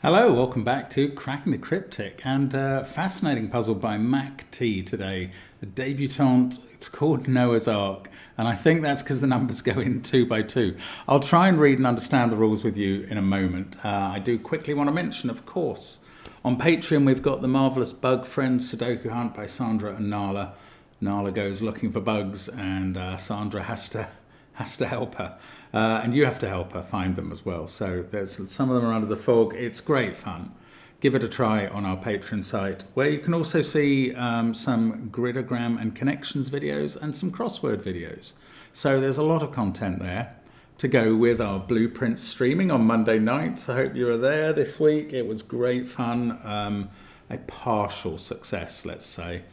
Hello, welcome back to Cracking the Cryptic, and fascinating puzzle by Mac T today, a debutante. It's called Noah's Ark, and I think that's because the numbers go in 2 by 2. I'll try and read and understand the rules with you in a moment. I do quickly want to mention, of course, on Patreon we've got the marvellous Bug Friends Sudoku Hunt by Sandra and Nala. Nala goes looking for bugs, and Sandra has to help her. And you have to help her find them as well. So there's some of them are under the fog. It's great fun. Give it a try on our Patreon site, where you can also see some gridogram and connections videos and some crossword videos. So there's a lot of content there to go with our blueprint streaming on Monday nights. I hope you were there this week. It was great fun. A partial success, let's say.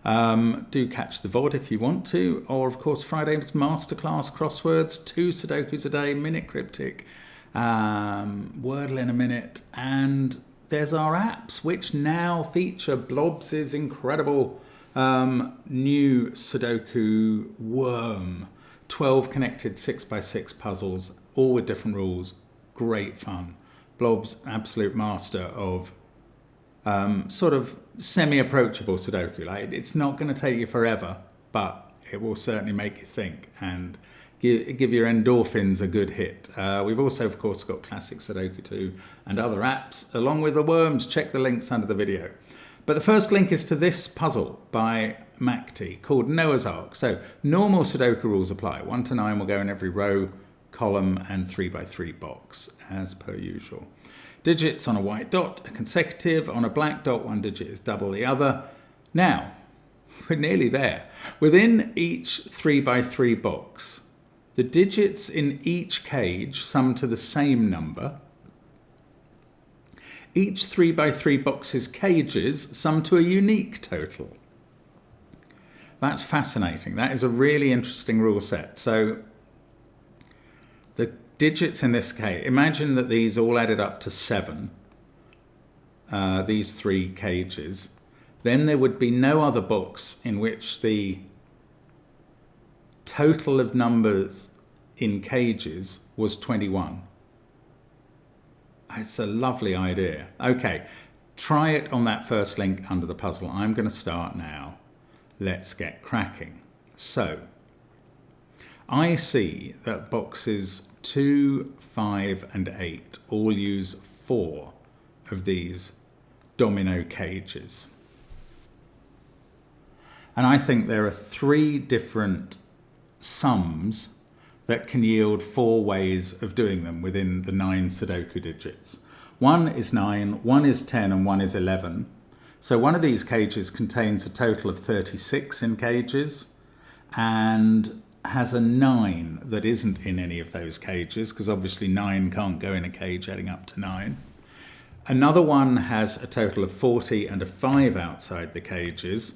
Do catch the VOD if you want to, or of course Friday's masterclass crosswords, 2 Sudokus a day, minute cryptic, Wordle in a minute, and there's our apps which now feature Blobs' incredible new Sudoku Worm, 12 connected 6x6 puzzles, all with different rules, great fun. Blobs, absolute master of sort of semi-approachable Sudoku. Like, it's not going to take you forever, but it will certainly make you think and give your endorphins a good hit. We've also, of course, got Classic Sudoku 2 and other apps, along with the worms. Check the links under the video. But the first link is to this puzzle by MacT called Noah's Ark. So normal Sudoku rules apply. 1 to 9 will go in every row, column, and 3x3 box, as per usual. Digits on a white dot are consecutive. On a black dot, one digit is double the other. Now, we're nearly there. Within each 3x3 box, the digits in each cage sum to the same number. Each 3x3 box's cages sum to a unique total. That's fascinating. That is a really interesting rule set. So the digits in this case, imagine that these all added up to 7, these 3 cages. Then there would be no other box in which the total of numbers in cages was 21. It's a lovely idea. Okay, try it on that first link under the puzzle. I'm going to start now. Let's get cracking. So, I see that boxes 2, 5, and 8 all use 4 of these domino cages. And I think there are 3 different sums that can yield 4 ways of doing them within the 9 Sudoku digits. 1 is 9, 1 is 10, and 1 is 11. So one of these cages contains a total of 36 in cages, and has a 9 that isn't in any of those cages, because obviously 9 can't go in a cage adding up to 9. Another one has a total of 40 and a 5 outside the cages,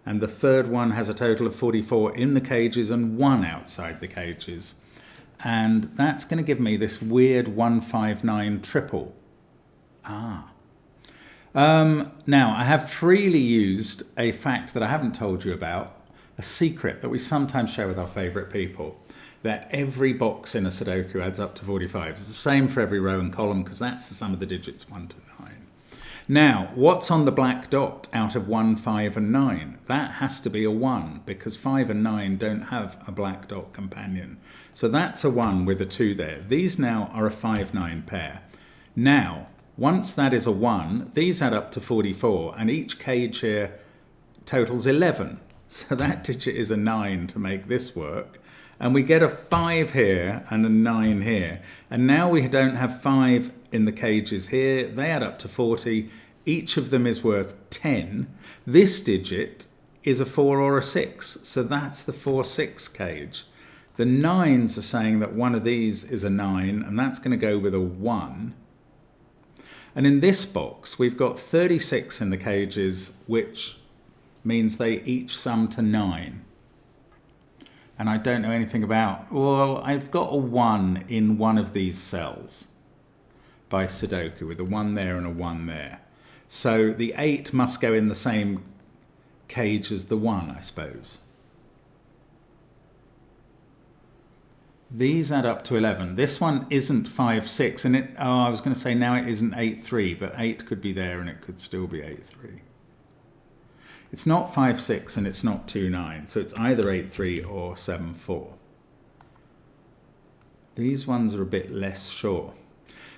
and the third one has a total of 44 in the cages and 1 outside the cages. And that's going to give me this weird 159 triple. Now, I have freely used a fact that I haven't told you about, a secret that we sometimes share with our favourite people, that every box in a Sudoku adds up to 45. It's the same for every row and column, because that's the sum of the digits 1 to 9. Now, what's on the black dot out of 1, 5, and 9? That has to be a 1, because 5 and 9 don't have a black dot companion. So that's a 1 with a 2 there. These now are a 5-9 pair. Now, once that is a 1, these add up to 44, and each cage here totals 11. So that digit is a 9 to make this work. And we get a 5 here and a 9 here. And now we don't have 5 in the cages here. They add up to 40. Each of them is worth 10. This digit is a 4 or a 6. So that's the 4-6 cage. The 9s are saying that one of these is a 9, and that's going to go with a 1. And in this box, we've got 36 in the cages, which means they each sum to 9. And I don't know anything about, well, I've got a 1 in one of these cells by Sudoku, with a 1 there and a 1 there. So the 8 must go in the same cage as the 1, I suppose. These add up to 11. This one isn't 5, 6, and I was going to say now it isn't 8, 3, but 8 could be there and it could still be 8, 3. It's not 5, 6 and it's not 2, 9, so it's either 8, 3 or 7, 4. These ones are a bit less sure.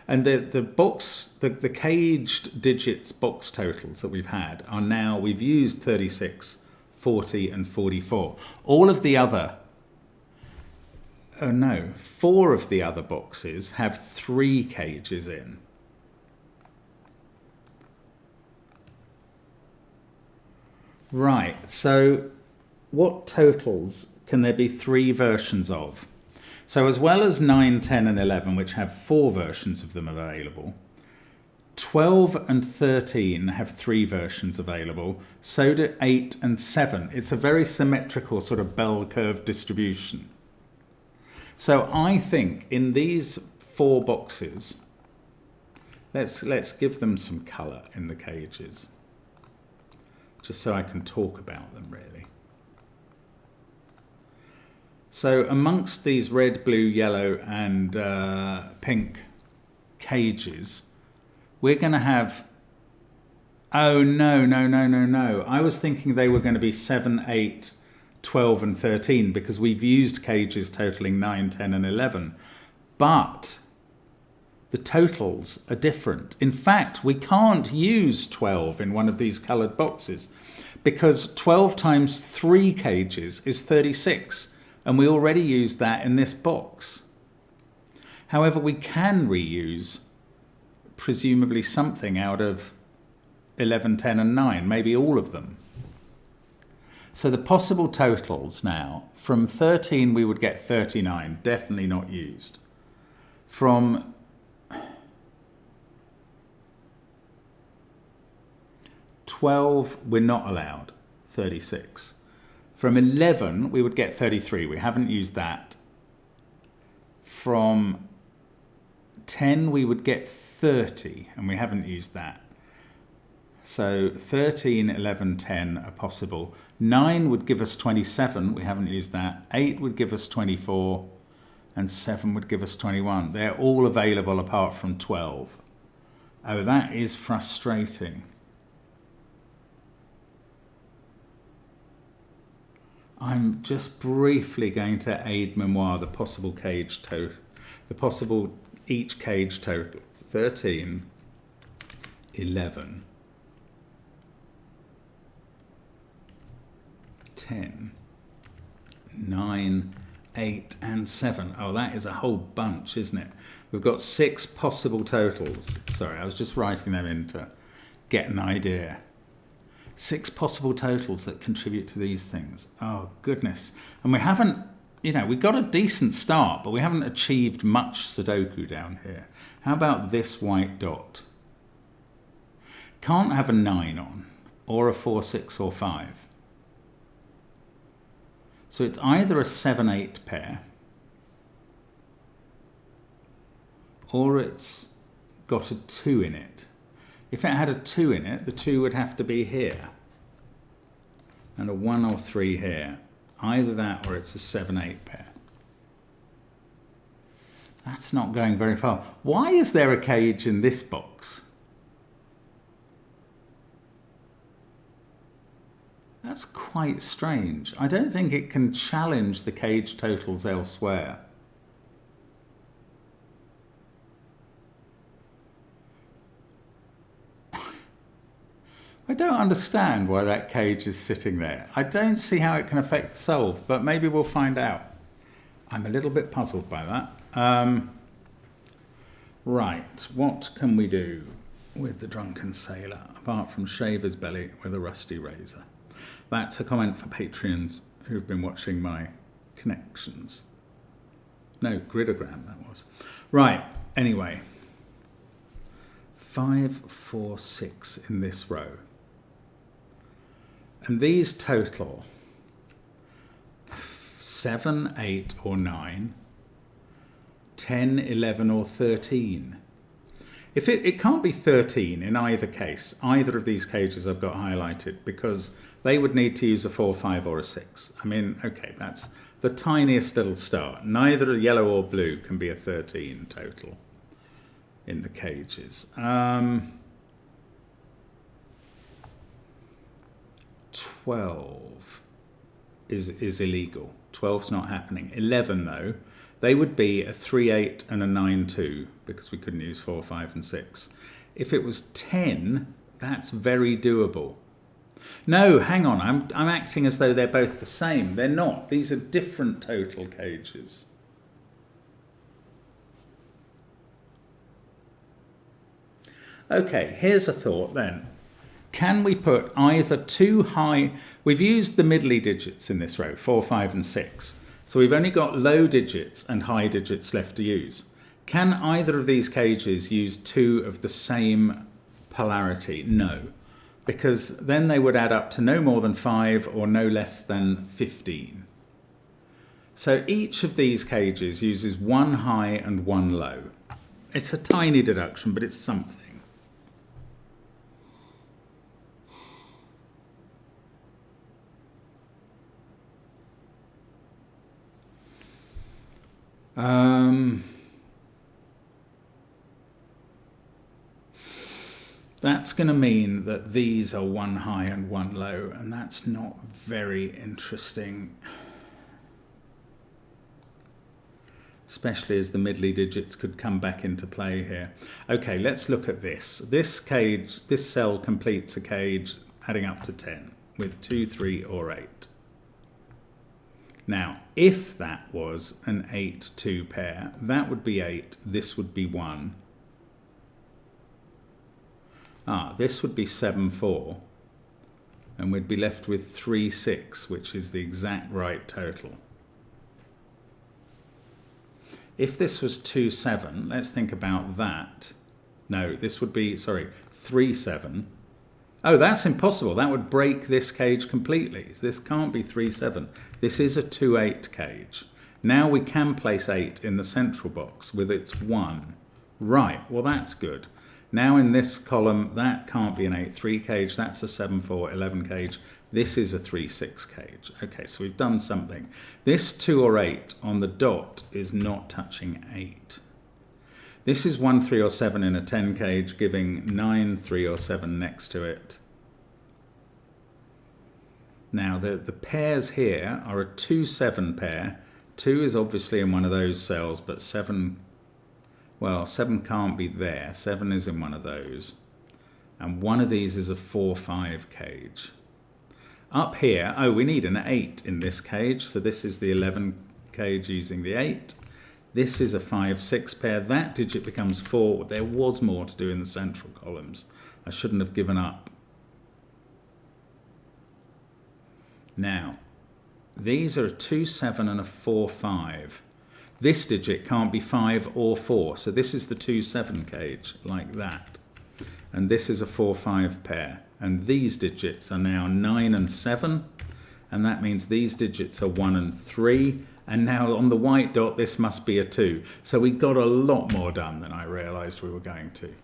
And the caged digits box totals that we've had are now, we've used 36, 40 and 44. All of the other, 4 of the other boxes have 3 cages in. Right, so what totals can there be 3 versions of? So as well as 9, 10 and 11, which have 4 versions of them available, 12 and 13 have 3 versions available, so do 8 and 7. It's a very symmetrical sort of bell curve distribution. So I think in these 4 boxes, let's give them some colour in the cages, just so I can talk about them really. So amongst these red, blue, yellow and pink cages, we're going to have, oh no. I was thinking they were going to be 7, 8, 12 and 13 because we've used cages totaling 9, 10 and 11. But the totals are different. In fact, we can't use 12 in one of these coloured boxes because 12 times 3 cages is 36. And we already used that in this box. However, we can reuse presumably something out of 11, 10 and 9, maybe all of them. So the possible totals now, from 13 we would get 39, definitely not used. From 12 we're not allowed, 36. From 11, we would get 33. We haven't used that. From 10, we would get 30, and we haven't used that. So 13, 11, 10 are possible. 9 would give us 27. We haven't used that. 8 would give us 24, and 7 would give us 21. They're all available apart from 12. Oh, that is frustrating. I'm just briefly going to aid memoir the possible cage total, the possible each cage total, 13, 11, 10, 9, 8 and 7. Oh, that is a whole bunch, isn't it? We've got 6 possible totals. Sorry, I was just writing them in to get an idea. 6 possible totals that contribute to these things. Oh, goodness. And we haven't, we got a decent start, but we haven't achieved much Sudoku down here. How about this white dot? Can't have a 9 on, or a 4, 6 or 5. So it's either a 7, 8 pair, or it's got a 2 in it. If it had a 2 in it, the 2 would have to be here. And a 1 or 3 here. Either that or it's a 7, 8 pair. That's not going very far. Why is there a cage in this box? That's quite strange. I don't think it can challenge the cage totals elsewhere. I don't understand why that cage is sitting there. I don't see how it can affect solve, but maybe we'll find out. I'm a little bit puzzled by that. Right, what can we do with the drunken sailor, apart from shave his belly with a rusty razor? That's a comment for Patreons who've been watching my connections. No, gridogram that was. Right, anyway. 5, 4, 6 in this row. And these total 7, 8 or 9, 10, 11 or 13. If it can't be 13 in either case, either of these cages I've got highlighted, because they would need to use a 4, 5 or a 6. I mean, okay, the tiniest little star. Neither a yellow or blue can be a 13 total in the cages. 12 is illegal. 12's not happening. 11 though, they would be a 3-8 and a 9-2 because we couldn't use 4, 5 and 6. If it was 10, that's very doable. No, hang on, I'm acting as though they're both the same. They're not. These are different total cages. Okay, here's a thought then. Can we put either two high... We've used the middly digits in this row, 4, 5 and 6. So we've only got low digits and high digits left to use. Can either of these cages use two of the same polarity? No, because then they would add up to no more than 5 or no less than 15. So each of these cages uses one high and one low. It's a tiny deduction, but it's something. That's going to mean that these are one high and one low, and that's not very interesting, especially as the middly digits could come back into play here. Okay, let's look at this. This cage, this cell completes a cage adding up to 10 with 2, 3 or 8. Now, if that was an 8-2 pair, that would be 8, this would be 1. This would be 7-4, and we'd be left with 3-6, which is the exact right total. If this was 2-7, let's think about that. No, this would be, 3-7. Oh, that's impossible. That would break this cage completely. This can't be 3-7. This is a 2-8 cage. Now we can place 8 in the central box with its 1. Right, well that's good. Now in this column, that can't be an 8-3 cage. That's a 7-4, 11 cage. This is a 3-6 cage. Okay, so we've done something. This 2 or 8 on the dot is not touching 8. This is 1, 3 or 7 in a 10 cage, giving 9, 3 or 7 next to it. Now the pairs here are a 2-7 pair. 2 is obviously in one of those cells, but 7, well, 7 can't be there. 7 is in one of those. And one of these is a 4-5 cage. Up here, oh, we need an 8 in this cage, so this is the 11 cage using the 8. This is a 5-6 pair. That digit becomes 4. There was more to do in the central columns. I shouldn't have given up. Now, these are a 2-7 and a 4-5. This digit can't be 5 or 4, so this is the 2-7 cage, like that. And this is a 4-5 pair. And these digits are now 9 and 7, and that means these digits are 1 and 3. And now on the white dot, this must be a 2. So we got a lot more done than I realised we were going to.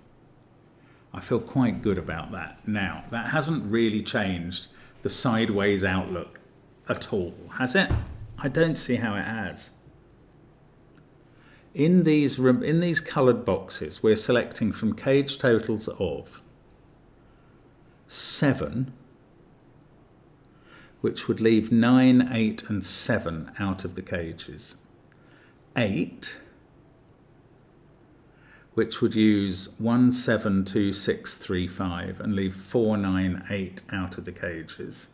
I feel quite good about that. Now, that hasn't really changed the sideways outlook at all, has it? I don't see how it has. In these coloured boxes, we're selecting from cage totals of 7, which would leave 9, 8 and 7 out of the cages. 8, which would use 1, 7, 2, 6, 3, 5 and leave 4, 9, 8 out of the cages.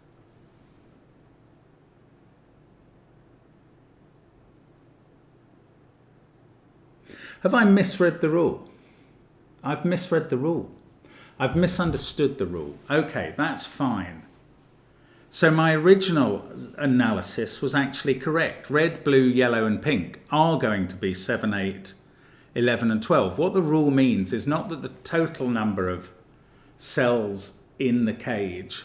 Have I misread the rule? I've misread the rule. I've misunderstood the rule. Okay, that's fine. So my original analysis was actually correct. Red, blue, yellow and pink are going to be 7, 8, 11 and 12. What the rule means is not that the total number of cells in the cage,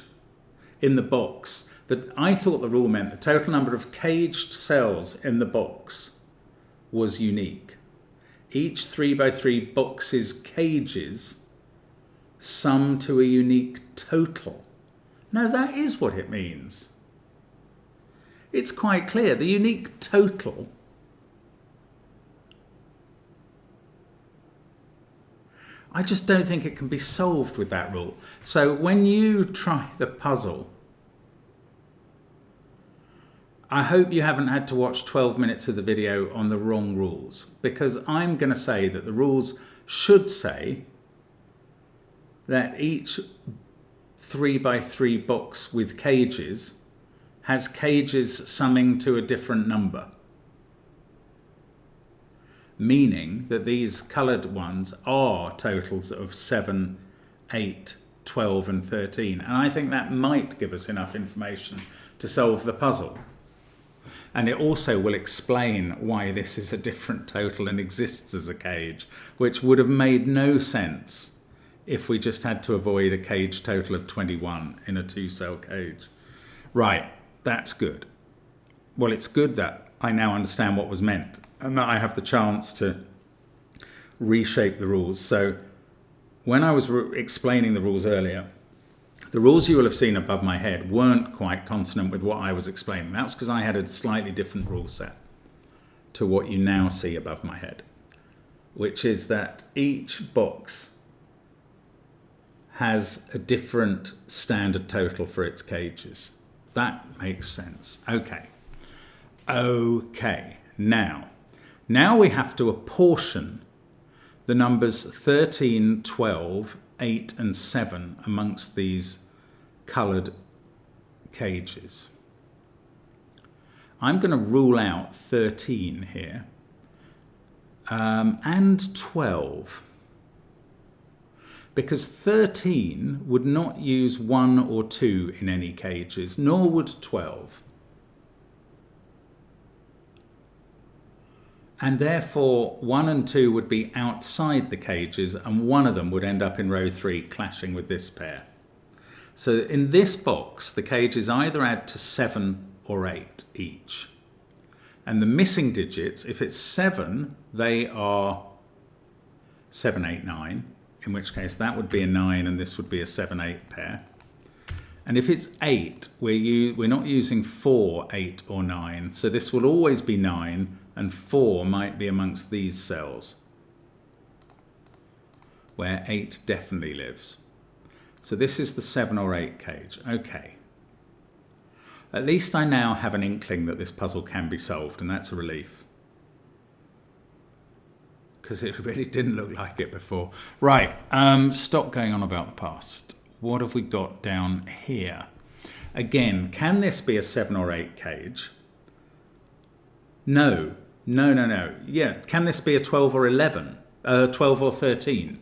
in the box, that I thought the rule meant the total number of caged cells in the box was unique. Each 3x3 box's cages sum to a unique total. No, that is what it means. it's quite clear. The unique total I just don't think it can be solved with that rule. So when you try the puzzle, I hope you haven't had to watch 12 minutes of the video on the wrong rules, because I'm going to say that the rules should say that each 3x3 box with cages has cages summing to a different number. Meaning that these coloured ones are totals of 7, 8, 12 and 13. And I think that might give us enough information to solve the puzzle. And it also will explain why this is a different total and exists as a cage, which would have made no sense if we just had to avoid a cage total of 21 in a 2-cell cage. Right, that's good. Well, it's good that I now understand what was meant, and that I have the chance to reshape the rules. So when I was explaining the rules earlier, the rules you will have seen above my head weren't quite consonant with what I was explaining. That was because I had a slightly different rule set to what you now see above my head, which is that each box has a different standard total for its cages. That makes sense. Okay. Now we have to apportion the numbers 13, 12, 8 and 7 amongst these coloured cages. I'm going to rule out 13 here and 12, because 13 would not use 1 or 2 in any cages, nor would 12. And therefore 1 and 2 would be outside the cages, and one of them would end up in row 3 clashing with this pair. So in this box, the cages either add to 7 or 8 each. And the missing digits, if it's 7, they are 7, 8, 9, in which case that would be a 9 and this would be a 7, 8 pair. And if it's 8, we're not using 4, 8 or 9, so this will always be 9, and 4 might be amongst these cells, where 8 definitely lives. So this is the 7 or 8 cage. Okay. At least I now have an inkling that this puzzle can be solved, and that's a relief, because it really didn't look like it before. Right, stop going on about the past. What have we got down here? Again, can this be a 7 or 8 cage? No. Yeah, can this be a 12 or 11? 12 or 13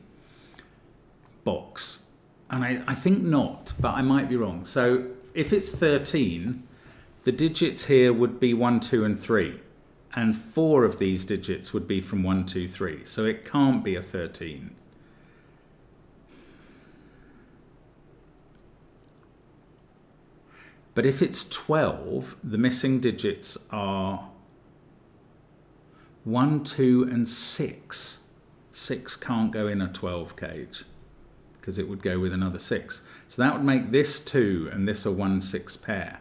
box? And I think not, but I might be wrong. So if it's 13, the digits here would be 1, 2 and 3. And 4 of these digits would be from 1, 2, 3. So it can't be a 13. But if it's 12, the missing digits are 1, 2 and 6. 6 can't go in a 12 cage because it would go with another 6. So that would make this 2 and this a 1, 6 pair.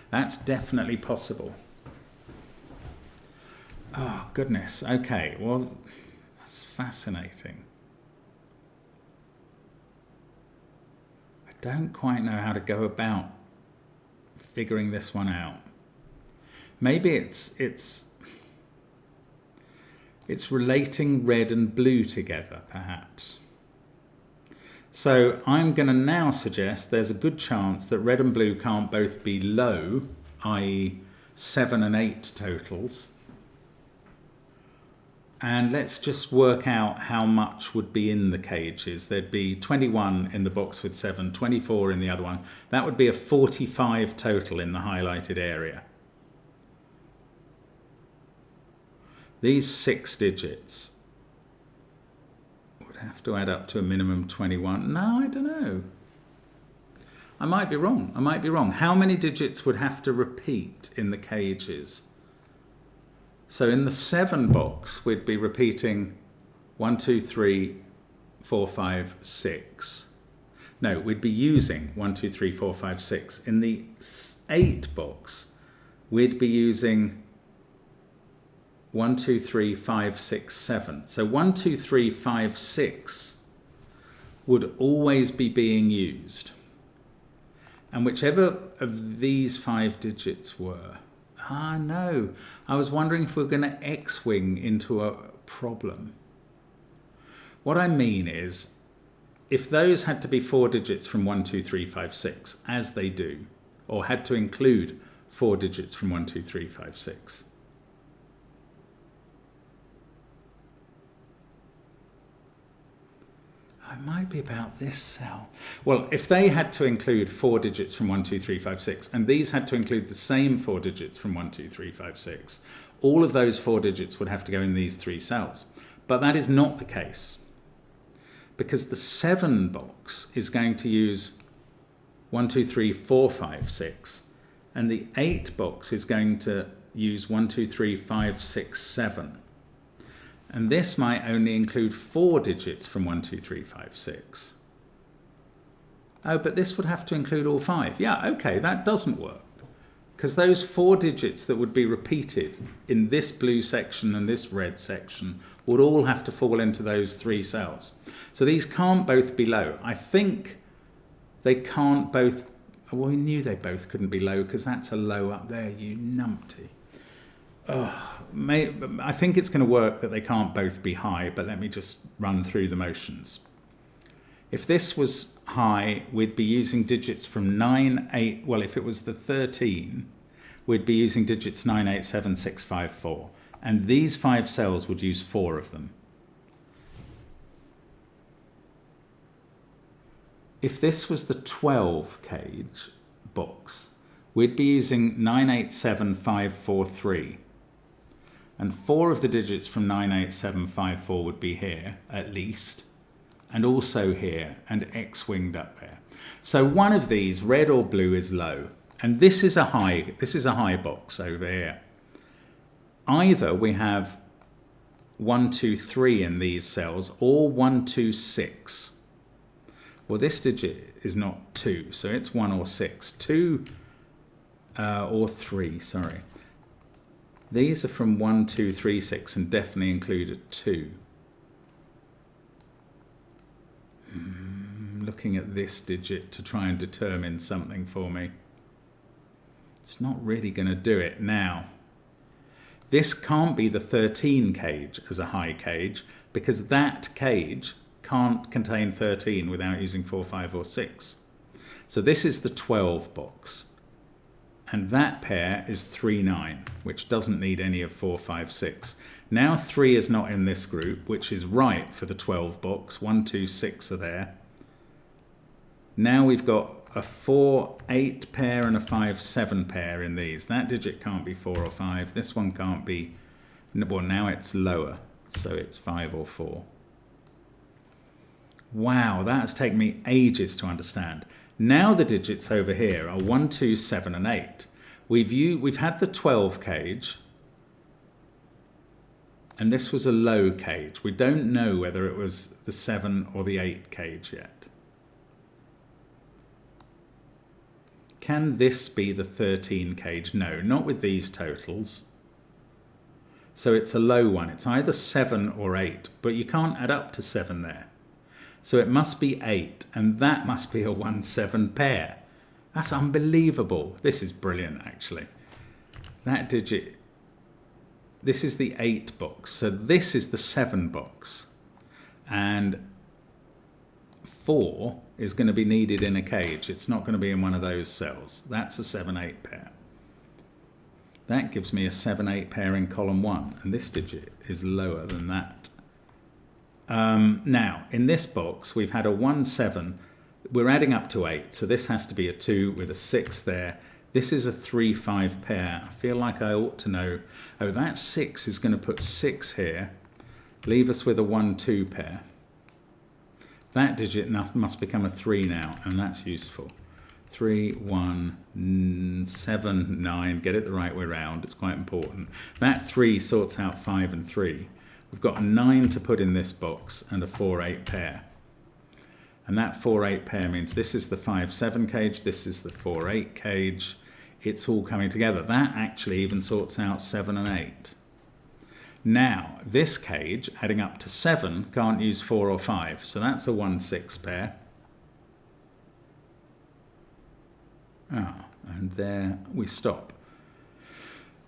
That's definitely possible. Oh, goodness. Okay, well, that's fascinating. I don't quite know how to go about figuring this one out. Maybe it's relating red and blue together, perhaps. So I'm going to now suggest there's a good chance that red and blue can't both be low, i.e. 7 and 8 totals. And let's just work out how much would be in the cages. There'd be 21 in the box with 7, 24 in the other one. That would be a 45 total in the highlighted area. These 6 digits would have to add up to a minimum 21. No, I don't know. I might be wrong. How many digits would have to repeat in the cages? So in the 7 box, we'd be repeating 1, 2, 3, 4, 5, 6. No, we'd be using 1, 2, 3, 4, 5, 6. In the 8 box, we'd be using 1, 2, 3, 5, 6, 7. So 1, 2, 3, 5, 6 would always be being used. And whichever of these 5 digits were, no, I was wondering if we were going to X-wing into a problem. What I mean is, if those had to be 4 digits from 1, 2, 3, 5, 6, as they do, or had to include 4 digits from 1, 2, 3, 5, 6, it might be about this cell. Well, if they had to include 4 digits from 1, 2, 3, 5, 6, and these had to include the same 4 digits from 1, 2, 3, 5, 6, all of those 4 digits would have to go in these 3 cells. But that is not the case, because the 7 box is going to use 1, 2, 3, 4, 5, 6, and the 8 box is going to use 1, 2, 3, 5, 6, 7. And this might only include 4 digits from 1, 2, 3, 5, 6. Oh, but this would have to include all 5. Yeah, okay, that doesn't work. Because those 4 digits that would be repeated in this blue section and this red section would all have to fall into those 3 cells. So these can't both be low. I think they can't both... Well, we knew they both couldn't be low because that's a low up there, you numpty. I think it's going to work that they can't both be high, but let me just run through the motions. If this was high, we'd be using digits from 9, 8, well, if it was the 13, we'd be using digits 9, 8, 7, 6, 5, 4. And these 5 cells would use 4 of them. If this was the 12 cage box, we'd be using 9, 8, 7, 5, 4, 3. And 4 of the digits from 9, 8, 7, 5, 4 would be here, at least, and also here, and X-winged up there. So one of these, red or blue, is low. And this is a high box over here. Either we have 1, 2, 3 in these cells, or 1, 2, 6. Well, this digit is not 2, so it's 1 or 6. 2 or 3, sorry. These are from 1, 2, 3, 6, and definitely include a 2. Looking at this digit to try and determine something for me. It's not really going to do it now. This can't be the 13 cage as a high cage, because that cage can't contain 13 without using 4, 5, or 6. So this is the 12 box. And that pair is 3, 9, which doesn't need any of 4, 5, 6. Now 3 is not in this group, which is right for the 12 box. 1, 2, 6 are there. Now we've got a 4, 8 pair and a 5, 7 pair in these. That digit can't be 4 or 5. This one can't be... Well, now it's lower, so it's 5 or 4. Wow, that's taken me ages to understand. Now the digits over here are 1, 2, 7, and 8. We've had the 12 cage, and this was a low cage. We don't know whether it was the 7 or the 8 cage yet. Can this be the 13 cage? No, not with these totals. So it's a low one. It's either 7 or 8, but you can't add up to 7 there. So it must be 8, and that must be a 1, 7 pair. That's unbelievable. This is brilliant, actually. That digit, this is the 8 box, so this is the 7 box. And 4 is going to be needed in a cage. It's not going to be in one of those cells. That's a 7, 8 pair. That gives me a 7, 8 pair in column 1, and this digit is lower than that. Now, in this box, we've had a 1, 7. We're adding up to 8, so this has to be a 2 with a 6 there. This is a 3, 5 pair. I feel like I ought to know. Oh, that 6 is going to put 6 here. Leave us with a 1, 2 pair. That digit must become a 3 now, and that's useful. 3, 1, 7, 9. Get it the right way round. It's quite important. That 3 sorts out 5 and 3. We've got a 9 to put in this box and a 4, 8 pair. And that 4, 8 pair means this is the 5, 7 cage, this is the 4, 8 cage. it's all coming together. That actually even sorts out 7 and 8. Now, this cage, adding up to 7, can't use 4 or 5, so that's a 1-6 pair. Ah, and there we stop.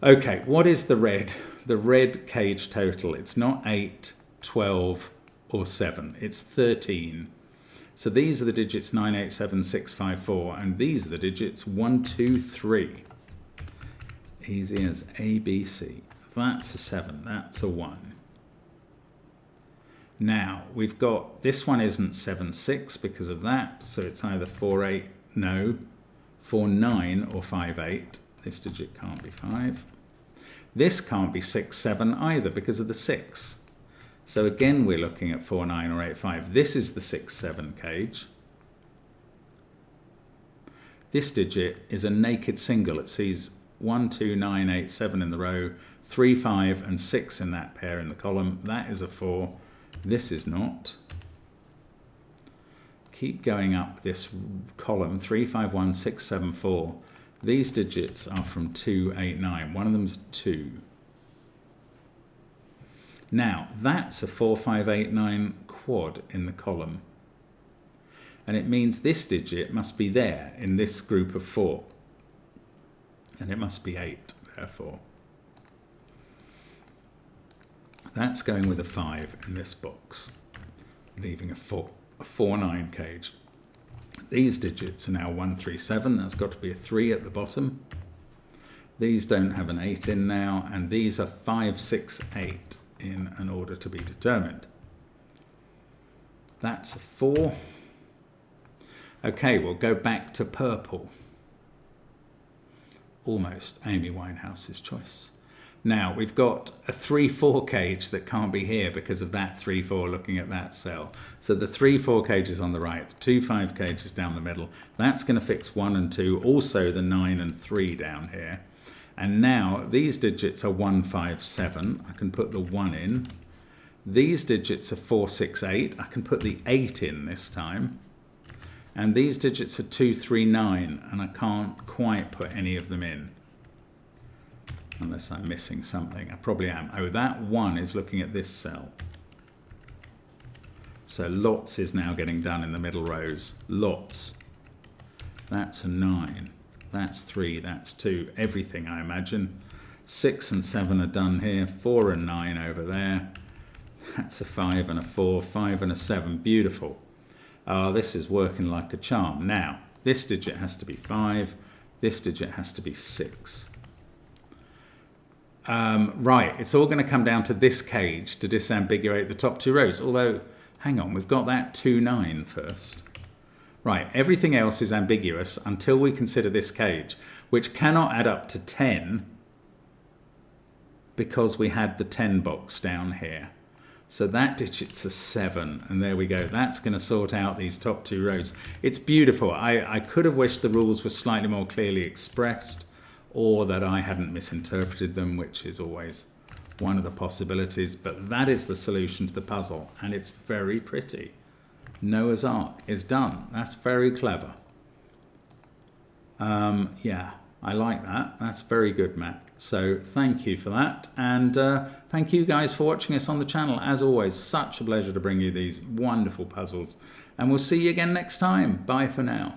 Okay, what is the red? The red cage total. It's not 8, 12, or 7. It's 13. So these are the digits 9, 8, 7, 6, 5, 4, and these are the digits 1, 2, 3. Easy as A, B, C. That's a 7, that's a 1. Now, we've got, this one isn't 7, 6 because of that, so it's either 4, 8, no, 4, 9, or 5, 8. This digit can't be 5. This can't be 6, 7 either because of the 6. So again, we're looking at 4, 9, or 8, 5. This is the 6, 7 cage. This digit is a naked single. It sees 1, 2, 9, 8, 7 in the row, 3, 5, and 6 in that pair in the column. That is a 4. This is not. Keep going up this column, 3, 5, 1, 6, 7, 4. These digits are from 2, 8, 9. One of them is 2. Now, that's a 4, 5, 8, 9 quad in the column. And it means this digit must be there in this group of 4. And it must be 8, therefore. That's going with a 5 in this box, leaving a 4, 9 cage. These digits are now 1, 3, 7. That's got to be a 3 at the bottom. These don't have an 8 in now, and these are 5, 6, 8 in an order to be determined. That's a 4. Okay, we'll go back to purple. Almost Amy Winehouse's choice. Now, we've got a 3, 4 cage that can't be here because of that 3, 4 looking at that cell. So the 3, 4 cage is on the right, the 2, 5 cage is down the middle. That's going to fix 1 and 2, also the 9 and 3 down here. And now these digits are 1, 5, 7. I can put the 1 in. These digits are 4, 6, 8. I can put the 8 in this time. And these digits are 2, 3, 9. And I can't quite put any of them in. Unless I'm missing something. I probably am. Oh, that 1 is looking at this cell. So lots is now getting done in the middle rows. Lots. That's a 9. That's 3. That's 2. Everything, I imagine. 6 and 7 are done here. 4 and 9 over there. That's a 5 and a 4. 5 and a 7. Beautiful. Oh, this is working like a charm. Now, this digit has to be 5. This digit has to be 6. Right, it's all going to come down to this cage to disambiguate the top 2 rows. Although, hang on, we've got that 2, 9 first. Right, everything else is ambiguous until we consider this cage, which cannot add up to 10 because we had the 10 box down here. So that digit's a 7, and there we go. That's going to sort out these top 2 rows. It's beautiful. I could have wished the rules were slightly more clearly expressed, or that I hadn't misinterpreted them, which is always one of the possibilities. But that is the solution to the puzzle, and it's very pretty. Noah's Ark is done. That's very clever. Yeah, I like that. That's very good, Matt. So thank you for that. And thank you guys for watching us on the channel. As always, such a pleasure to bring you these wonderful puzzles. And we'll see you again next time. Bye for now.